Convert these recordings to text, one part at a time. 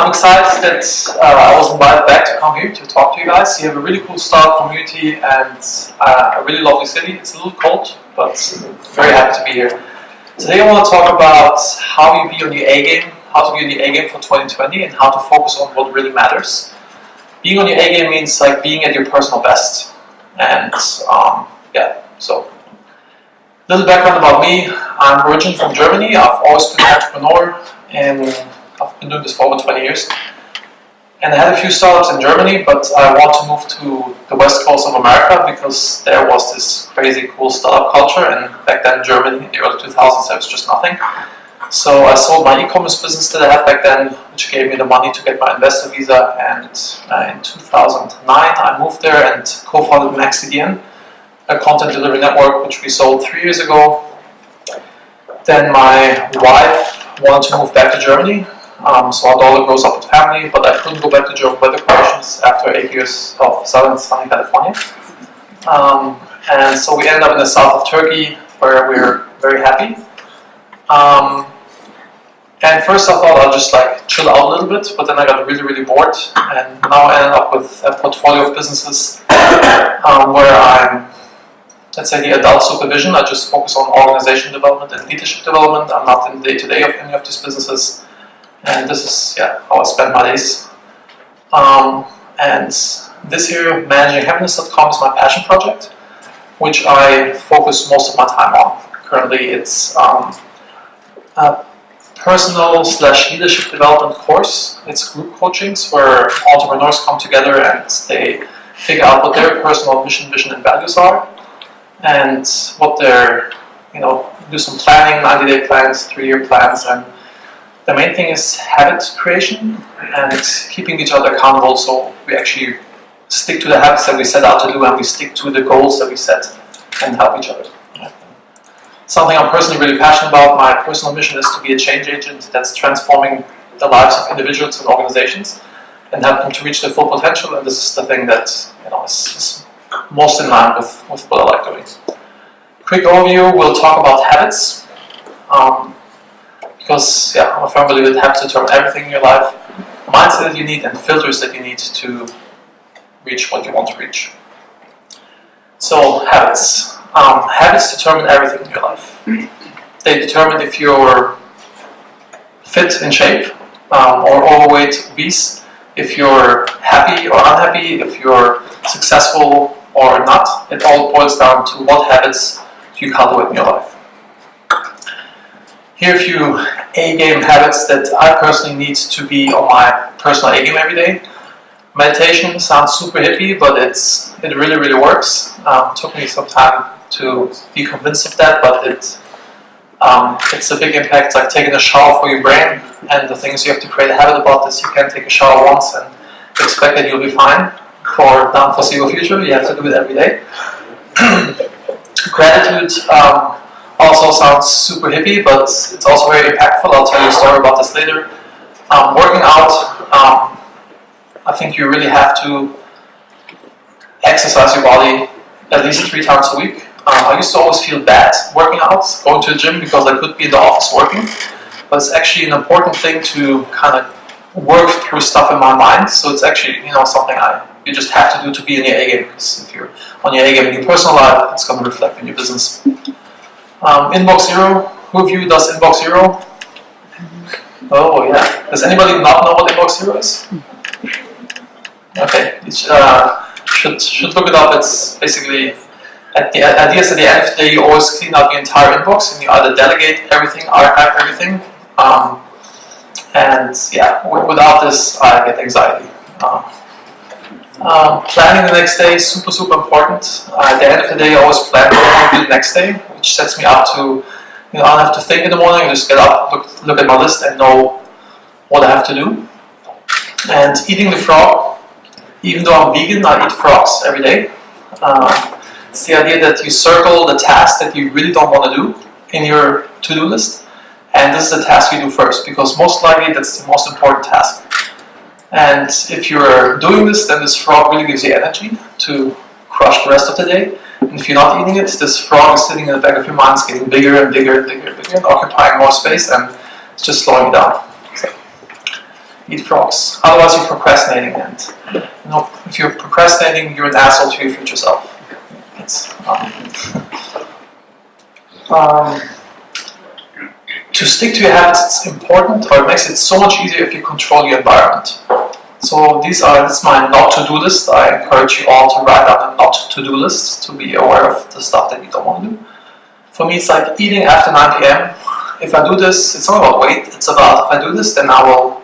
I'm excited that I was invited back to come here to talk to you guys. You have a really cool startup community and a really lovely city. It's a little cold, but very happy to be here. Today I want to talk about how you be on your A game, how to be on your A game for 2020, and how to focus on what really matters. Being on your A game means like being at your personal best. And so little background about me. I'm originally from Germany. I've always been an entrepreneur and I've been doing this for over 20 years. And I had a few startups in Germany, but I want to move to the west coast of America because there was this crazy cool startup culture, and back then in Germany in the early 2000s there was just nothing. So I sold my e-commerce business that I had back then, which gave me the money to get my investor visa, and in 2009 I moved there and co-founded MaxCDN, a content delivery network which we sold 3 years ago. Then my wife wanted to move back to Germany, so our daughter grows up with family, but I couldn't go back to German weather conditions after 8 years of southern sunny California. And so we ended up in the south of Turkey, where we're very happy. And first I thought I'll just like chill out a little bit, but then I got really, really bored, and now I ended up with a portfolio of businesses where I'm, let's say, the adult supervision. I just focus on organization development and leadership development. I'm not in the day-to-day of any of these businesses. And this is how I spend my days. And this here, managinghappiness.com, is my passion project, which I focus most of my time on. Currently it's a personal/leadership development course. It's group coachings where entrepreneurs come together and they figure out what their personal mission, vision and values are, and what their, do some planning, 90-day plans, 3-year plans, and the main thing is habit creation and it's keeping each other accountable, so we actually stick to the habits that we set out to do and we stick to the goals that we set and help each other. Something I'm personally really passionate about. My personal mission is to be a change agent that's transforming the lives of individuals and organizations and help them to reach their full potential, and this is the thing that is most in line with what I like doing. Quick overview, we'll talk about habits. Because I'm a firm believer that habits determine everything in your life, mindset that you need, and filters that you need to reach what you want to reach. So habits. Habits determine everything in your life. They determine if you're fit, in shape, or overweight, obese, if you're happy or unhappy, if you're successful or not. It all boils down to what habits you cultivate in your life. Here are a few A-game habits that I personally need to be on my personal A-game every day. Meditation sounds super hippie, but it really, really works. Took me some time to be convinced of that, but it's a big impact. It's like taking a shower for your brain, and the thing is you have to create a habit about this. You can't take a shower once and expect that you'll be fine for the unforeseeable future. You have to do it every day. Gratitude also sounds super hippie, but it's also very impactful. I'll tell you a story about this later. Working out, I think you really have to exercise your body at least 3 times a week. I used to always feel bad working out, going to the gym, because I could be in the office working, but it's actually an important thing to kind of work through stuff in my mind. So it's actually something you just have to do to be in your A game, because if you're on your A game in your personal life, it's going to reflect in your business. Inbox Zero. Who of you does Inbox Zero? Oh yeah. Does anybody not know what Inbox Zero is? Okay. Should look it up. It's basically at the end of the day, you always clean out the entire inbox, and you either delegate everything, archive everything, without this I get anxiety. Planning the next day is super, super important. At the end of the day, I always plan what I'm going to do the next day, which sets me up to, I don't have to think in the morning. I just get up, look at my list, and know what I have to do. And eating the frog. Even though I'm vegan, I eat frogs every day. It's the idea that you circle the task that you really don't want to do in your to-do list, and this is the task you do first, because most likely that's the most important task. And if you're doing this, then this frog really gives you energy to crush the rest of the day. And if you're not eating it, this frog is sitting in the back of your mind, it's getting bigger and bigger and bigger and bigger, and occupying more space, and it's just slowing you down. eat frogs. Otherwise, you're procrastinating, and if you're procrastinating, you're an asshole to your future self. It's, to stick to your habits is important, or it makes it so much easier if you control your environment. So this is my not to-do list. I encourage you all to write down a not to-do list to be aware of the stuff that you don't want to do. For me, it's like eating after 9 p.m. If I do this, it's not about weight. It's about if I do this, then I will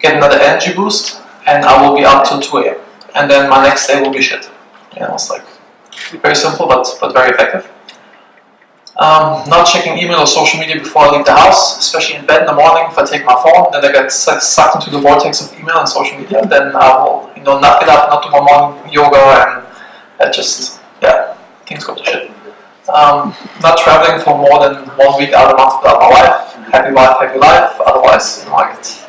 get another energy boost, and I will be up till 2 a.m. And then my next day will be shit. It's like very simple, but very effective. Not checking email or social media before I leave the house, especially in bed in the morning. If I take my phone, then I get sucked into the vortex of email and social media. Then I will, not get up, not do my morning yoga, and that just, things go to shit. Not traveling for more than 1 week out of the month without my wife. Happy wife, happy life. Otherwise, I get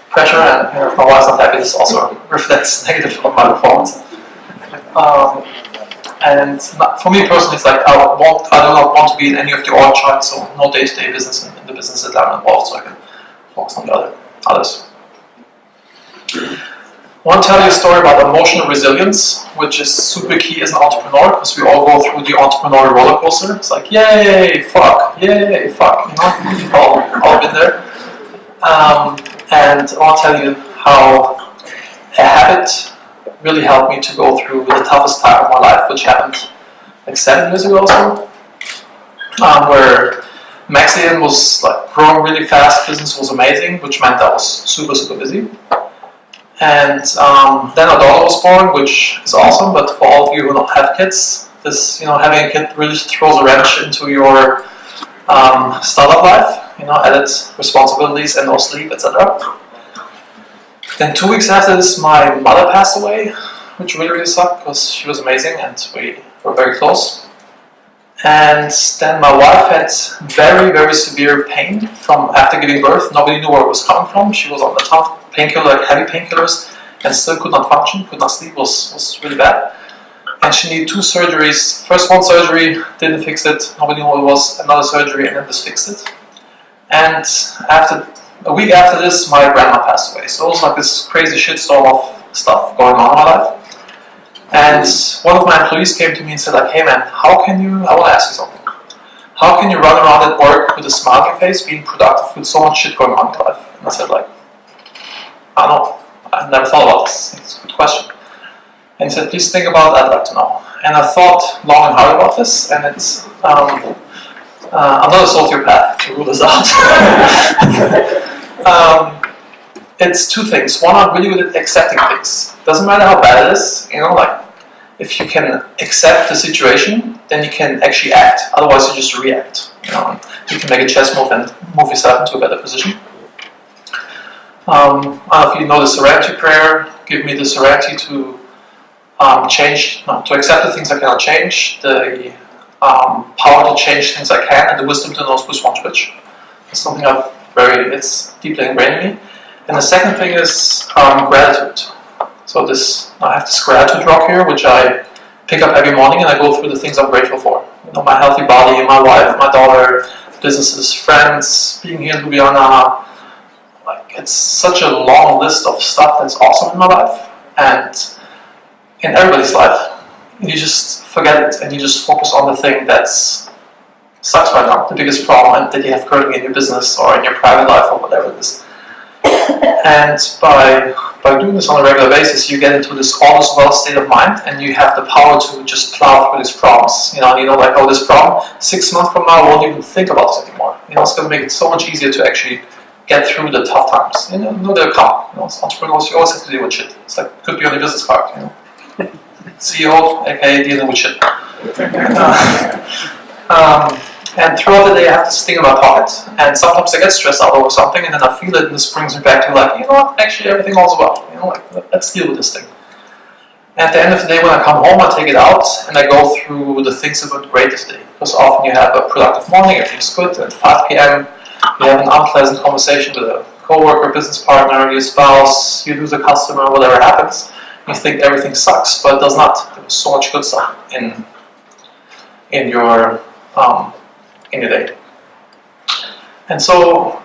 pressure, and if my wife's not happy, this also reflects negative on my performance. And for me personally, it's like I do not want to be in any of the org charts, so no day-to-day business in the business that I'm involved, so I can focus on the others. I want to tell you a story about emotional resilience, which is super key as an entrepreneur, because we all go through the entrepreneurial roller coaster. It's like, yay, fuck, we've all been there. And I want to tell you how a habit really helped me to go through the toughest time of my life, which happened like 7 years ago or so, where Maxian was like growing really fast, business was amazing, which meant I was super, super busy. And then our daughter was born, which is awesome, but for all of you who don't have kids, this, having a kid really throws a wrench into your startup life, added responsibilities and no sleep, etc. Then 2 weeks after this, my mother passed away, which really, really sucked because she was amazing and we were very close. And then my wife had very, very severe pain from after giving birth. Nobody knew where it was coming from. She was on a tough painkiller, like heavy painkillers, and still could not function, could not sleep, was really bad. And she needed 2 surgeries. First one surgery didn't fix it, nobody knew what it was, another surgery, and then this fixed it. And a week after this, my grandma passed away. So it was like this crazy shitstorm of stuff going on in my life. And one of my employees came to me and said, like, hey man, I want to ask you something. How can you run around at work with a smile on your face, being productive with so much shit going on in your life? And I said, like, I don't know. I've never thought about this. It's a good question. And he said, please think about it, I'd like to know. And I thought long and hard about this, and it's, I'm not a sociopath to rule this out. It's 2 things. One, I'm really good at accepting things. Doesn't matter how bad it is, like, if you can accept the situation, then you can actually act. Otherwise, you just react. You can make a chess move and move yourself into a better position. I don't know if you know the serenity prayer. Give me the serenity to to accept the things I cannot change, the power to change things I can, and the wisdom to know which one's which. It's something it's deeply ingrained in me. And the second thing is gratitude. So I have this gratitude rock here, which I pick up every morning, and I go through the things I'm grateful for. My healthy body, my wife, my daughter, businesses, friends, being here in Ljubljana. Like, it's such a long list of stuff that's awesome in my life, and in everybody's life. You just forget it, and you just focus on the thing that's sucks right now, the biggest problem that you have currently in your business or in your private life or whatever it is. And by doing this on a regular basis, you get into this all is well state of mind, and you have the power to just plow through these problems. Like, this problem, 6 months from now, I won't even think about this anymore. It's going to make it so much easier to actually get through the tough times. They'll come. As entrepreneurs, you always have to deal with shit. It's like, could be on your business card. CEO, aka dealing with shit. And throughout the day, I have this thing in my pocket, and sometimes I get stressed out over something, and then I feel it, and this brings me back to like, actually everything all's well. Let's deal with this thing. And at the end of the day, when I come home, I take it out, and I go through the things that went great this day. Because often you have a productive morning, everything's good, at 5 p.m. you have an unpleasant conversation with a coworker, business partner, your spouse, you lose a customer, whatever happens. You think everything sucks, but it does not. There was so much good stuff in your day. And so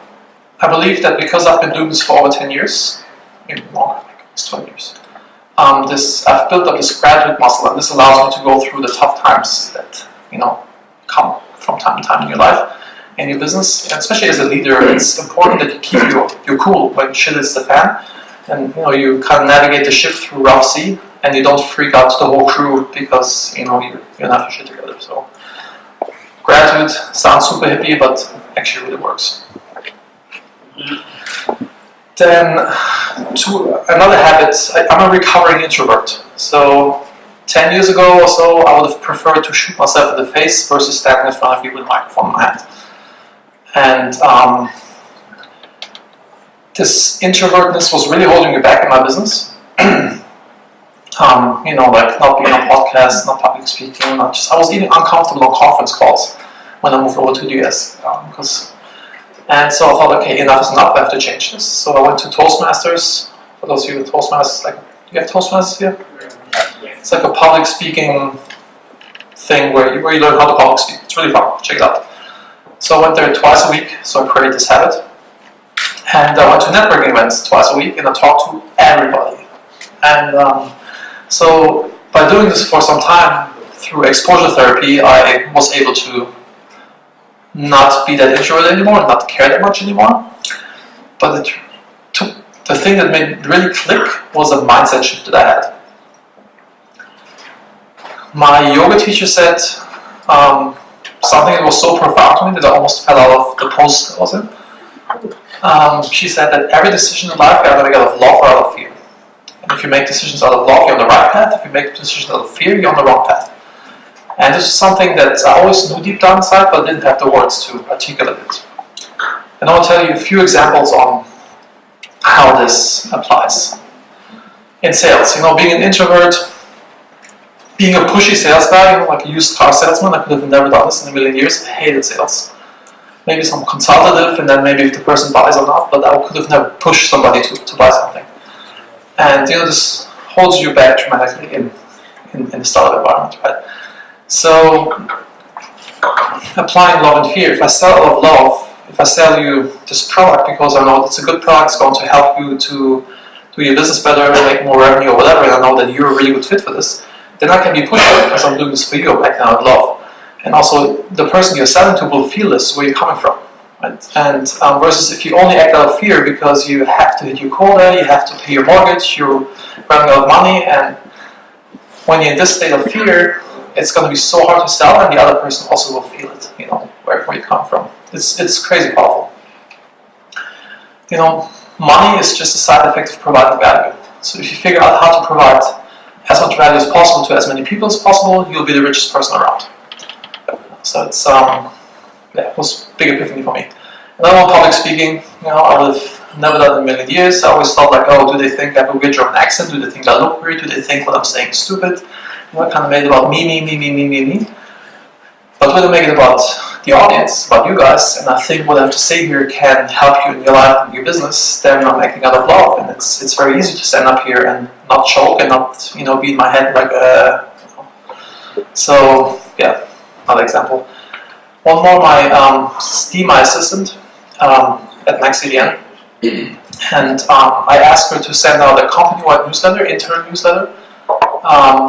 I believe that because I've been doing this for over 10 years, maybe longer, like almost 20 years, I've built up this graduate muscle, and this allows me to go through the tough times that come from time to time in your life, in your business, and especially as a leader. It's important that you keep your cool when shit hits the fan, and you kind of navigate the ship through rough sea, and you don't freak out the whole crew because you're not your shit together. So, gratitude sounds super hippie, but actually really works. Then, to another habit, I'm a recovering introvert. So, 10 years ago or so, I would have preferred to shoot myself in the face versus standing in front of you with a microphone in my hand. And this introvertness was really holding me back in my business. Like not being on podcasts, not public speaking, I was even uncomfortable on conference calls when I moved over to the US. And so I thought, okay, enough is enough, I have to change this. So I went to Toastmasters. For those of you with Toastmasters, you have Toastmasters here? It's like a public speaking thing where you learn how to public speak. It's really fun, check it out. So I went there twice a week, so I created this habit. And I went to networking events twice a week, and I talked to everybody. And so by doing this for some time, through exposure therapy, I was able to not be that introverted anymore, not care that much anymore. But the thing that made it really click was a mindset shift that I had. My yoga teacher said something that was so profound to me that I almost fell out of the post I was in. She said that every decision in life you either make out of love or out of fear. And if you make decisions out of love, you're on the right path. If you make decisions out of fear, you're on the wrong path. And this is something that I always knew deep down inside, but didn't have the words to articulate it. And I'll tell you a few examples on how this applies. In sales, being an introvert, being a pushy sales guy, like a used car salesman, I could have never done this in a million years. I hated sales. Maybe some consultative, and then maybe if the person buys or not, but I could have never pushed somebody to buy something. And this holds you back dramatically in the startup environment, right? So, applying love and fear. If I sell out of love, if I sell you this product because I know it's a good product, it's going to help you to do your business better, make more revenue or whatever, and I know that you're a really good fit for this, then I can be pushy because I'm doing this for you, I'm acting out of love. And also, the person you're selling to will feel this, where you're coming from. Right? And versus if you only act out of fear because you have to hit your quota, you have to pay your mortgage, you're running out of money, and when you're in this state of fear, it's going to be so hard to sell, and the other person also will feel it, where you come from. It's crazy powerful. Money is just a side effect of providing value. So if you figure out how to provide as much value as possible to as many people as possible, you'll be the richest person around. So it's it was a big epiphany for me. And then on public speaking, I would have never done it in a million years. I always thought do they think I have a weird German accent? Do they think I look weird? Do they think what I'm saying is stupid? I kind of made it about me. But when I make it about the audience, about you guys, and I think what I have to say here can help you in your life and your business, then I'm acting out of love. And it's very easy to stand up here and not choke and not, be in my head like So, yeah, another example. One more, my assistant at MaxCDN, and I asked her to send out a company-wide newsletter, intern newsletter,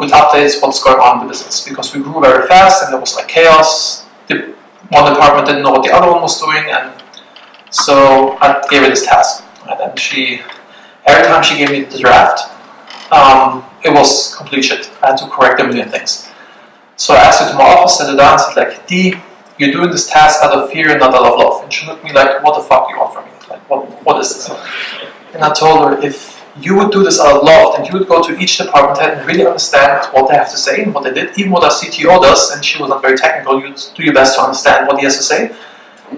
with updates what's going on in the business, because we grew very fast and there was chaos. One department didn't know what the other one was doing, and so I gave her this task. And then every time she gave me the draft, it was complete shit. I had to correct a million things. So I asked her to my office, sat her down, and said D, you're doing this task out of fear and not out of love. And she looked at me like, what the fuck do you want from me? What is this? And I told her, if you would do this out of love, then you would go to each department head and really understand what they have to say and what they did, even what our CTO does, and she was not very technical, you'd do your best to understand what he has to say.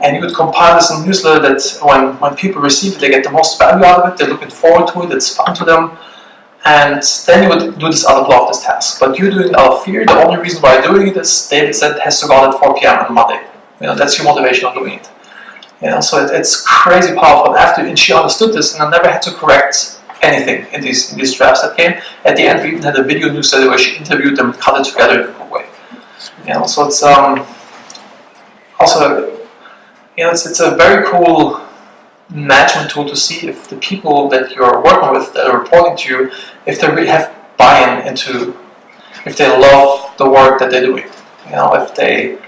And you would compile this in a newsletter that when people receive it, they get the most value out of it, they're looking forward to it, it's fun to them. And then you would do this out of love, this task. But you doing it out of fear, the only reason why you're doing it is David said it has to go out at 4 p.m. on Monday. That's your motivation of doing it. So it's crazy powerful. And she understood this, and I never had to correct anything in these drafts that came. At the end, we even had a video newsletter where she interviewed them and cut it together in a good way. So it's also, it's a very cool management tool to see if the people that you're working with, that are reporting to you, if they really have buy-in into, if they love the work that they're doing. If they,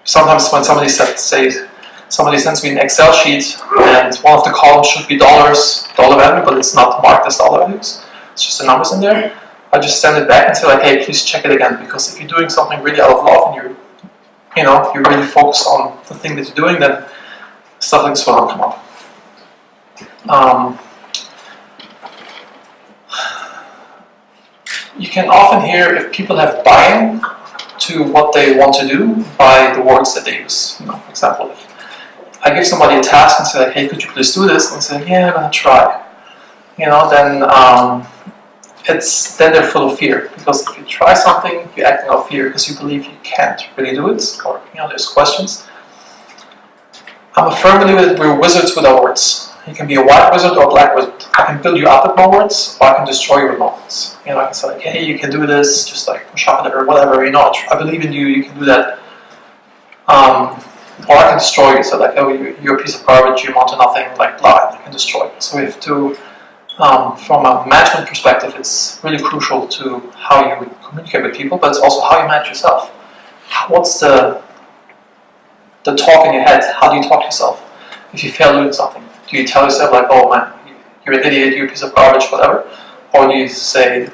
sometimes when somebody sends me an Excel sheet and one of the columns should be dollar value, but it's not marked as dollar values, it's just the numbers in there, I just send it back and say like, hey, please check it again, because if you're doing something really out of love and you really focus on the thing that you're doing, then stuff like this will not come up. You can often hear if people have buy-in to what they want to do by the words that they use. For example, if I give somebody a task and say like, hey, could you please do this? And say, yeah, I'm gonna try. Then then they're full of fear, because if you try something, you're acting out of fear because you believe you can't really do it, or there's questions. I'm a firm believer that we're wizards with our words. You can be a white wizard or a black wizard. I can build you up with my words, or I can destroy you with my words. I can say like, hey, you can do this, just like push up it or whatever. I believe in you. You can do that. Or I can destroy you. So like, oh, you're a piece of garbage. You amount to nothing. Like blah, I can destroy you. So we have to. From a management perspective, it's really crucial to how you communicate with people, but it's also how you manage yourself. What's the talk in your head? How do you talk to yourself? If you fail doing something, do you tell yourself like, oh man, you're an idiot, you're a piece of garbage, whatever? Or do you say,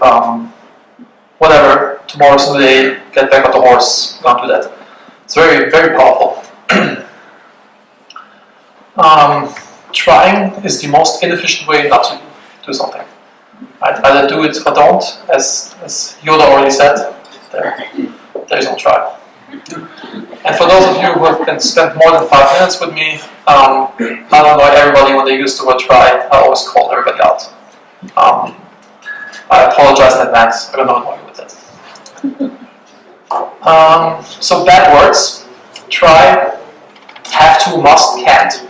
whatever, tomorrow's a new day, get back on the horse, don't do that. It's very, very powerful. Trying is the most inefficient way not to do something. Right? Either do it or don't, as Yoda already said. There's no try. And for those of you who have spent more than 5 minutes with me, I don't know everybody when they use the word try. I always call everybody out. I apologize in advance. I don't know how you with that. So bad words: try, have to, must, can't.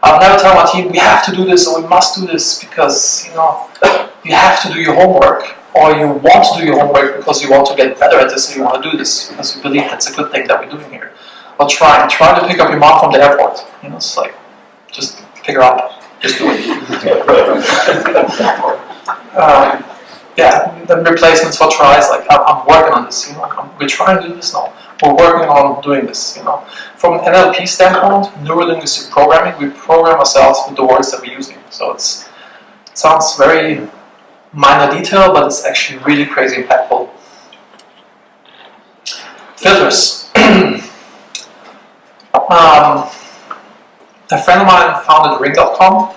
I'll never tell my team, we have to do this or we must do this because, you have to do your homework, or you want to do your homework because you want to get better at this and you want to do this because you believe that's a good thing that we're doing here. Or try to pick up your mom from the airport. It's like, just pick her up, just do it. The replacements for tries, like I'm working on this, we're trying to do this now. We're working on doing this, From an NLP standpoint, neuro-linguistic programming, we program ourselves with the words that we're using. So it sounds very minor detail, but it's actually really crazy impactful. Filters. A friend of mine founded Ring.com.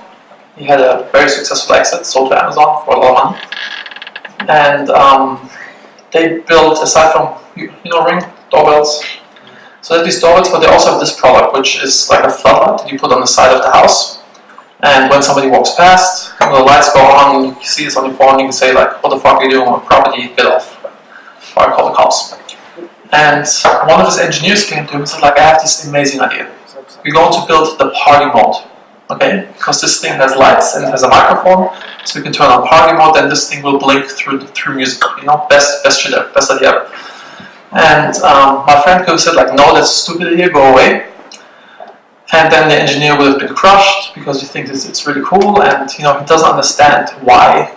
He had a very successful exit, sold to Amazon for a lot of money. And they built, aside from, Ring doorbells, so they have these doorbells, but they also have this product, which is like a floodlight that you put on the side of the house. And when somebody walks past, the lights go on, you see this on your phone, you can say like, what the fuck are you doing on my property, get off. Or I call the cops. And one of his engineers came to him and said like, I have this amazing idea. We're going to build the party mode. Okay, because this thing has lights and it has a microphone, so you can turn on party mode and this thing will blink through music. Best shit ever, best idea ever. And my friend could have said like, no, that's a stupid idea, go away. And then the engineer would have been crushed because he thinks it's really cool, and he doesn't understand why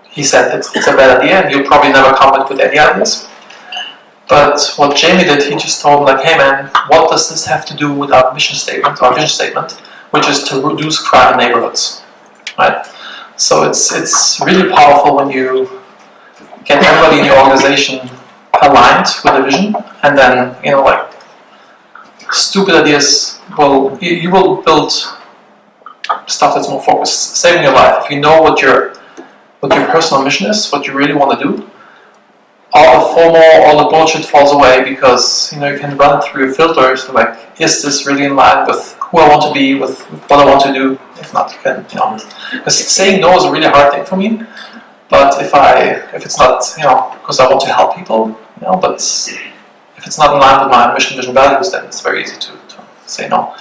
he said it's a bad idea, and you'll probably never come up with any ideas. But what Jamie did, he just told him like, hey man, what does this have to do with our mission statement, our vision statement, which is to reduce crime in neighborhoods, right? So it's really powerful when you get everybody in your organization aligned with a vision, and then stupid ideas you will build stuff that's more focused. Same in your life. If you know what your personal mission is, what you really want to do, all the FOMO, all the bullshit falls away because you can run it through your filters. Like, is this really in line with who I want to be, with what I want to do? If not, you can, because saying no is a really hard thing for me. But if it's not, because I want to help people, but if it's not in line with my mission, vision, values, then it's very easy to say no.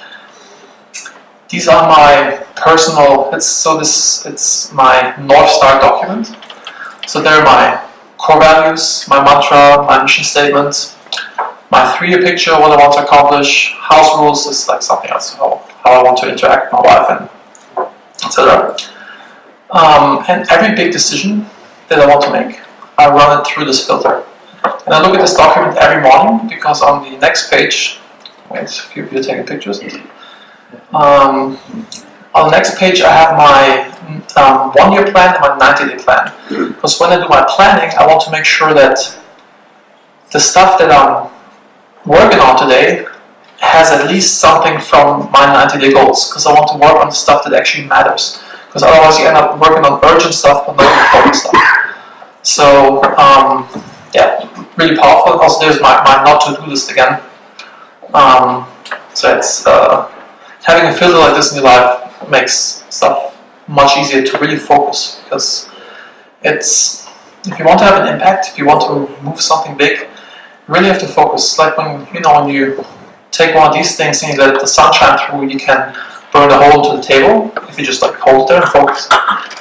These are my personal. It's my North Star document. So they're my core values, my mantra, my mission statement, my 3-year picture, what I want to accomplish. House rules is like something else, how how I want to interact with my wife, and etc. And every big decision that I want to make, I run it through this filter. And I look at this document every morning, because on the next page, wait, a few of you are taking pictures. On the next page, I have my 1-year plan and my 90-day plan. Because when I do my planning, I want to make sure that the stuff that I'm working on today has at least something from my 90-day goals. Because I want to work on the stuff that actually matters. Because otherwise you end up working on urgent stuff but not important stuff. So, yeah, really powerful. Also, there's my not to-do list again. So it's having a filter like this in your life makes stuff much easier to really focus, because it's, if you want to have an impact, if you want to move something big, you really have to focus. Like when you take one of these things and you let the sun shine through, you can burn a hole into the table if you just like hold it there and focus.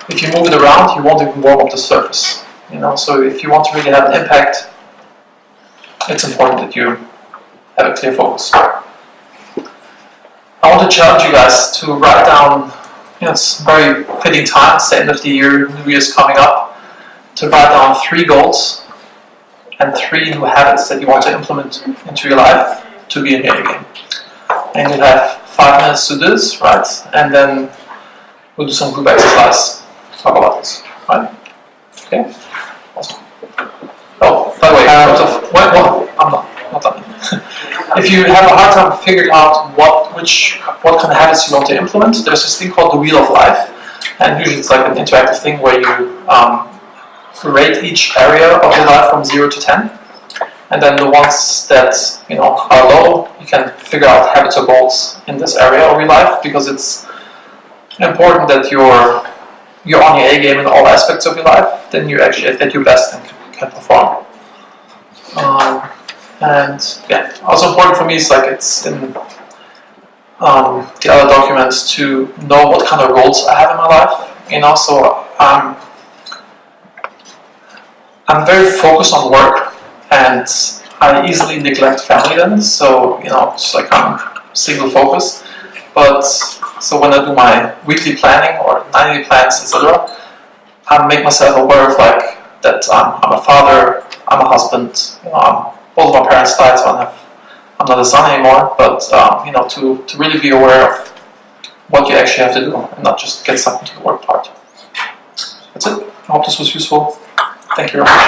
If you move it around, you won't even warm up the surface. So if you want to really have an impact, it's important that you have a clear focus. I want to challenge you guys to write down, it's a very fitting time, it's the end of the year, New Year's coming up, to write down 3 goals and 3 new habits that you want to implement into your life to be ahead again. And you'll have 5 minutes to do this, right? And then we'll do some group exercise, talk about this, right? Okay? Awesome. Oh, by the way, in terms of, well, I'm not done. If you have a hard time figuring out what kind of habits you want to implement, there's this thing called the Wheel of Life, and usually it's like an interactive thing where you rate each area of your life from 0 to 10, and then the ones that are low, you can figure out habits or goals in this area of your life, because it's important that you're on your A game in all aspects of your life. Then you actually at your best and can perform. And yeah, also important for me is like it's in the other documents to know what kind of goals I have in my life. So I'm very focused on work, and I easily neglect family then. So it's like I'm single focus. But so when I do my weekly planning or 90-day plans, etc., I make myself aware of like that I'm a father, I'm a husband. Both of my parents died, so I'm not a son anymore. But to really be aware of what you actually have to do and not just get stuck into the work part. That's it. I hope this was useful. Thank you very much.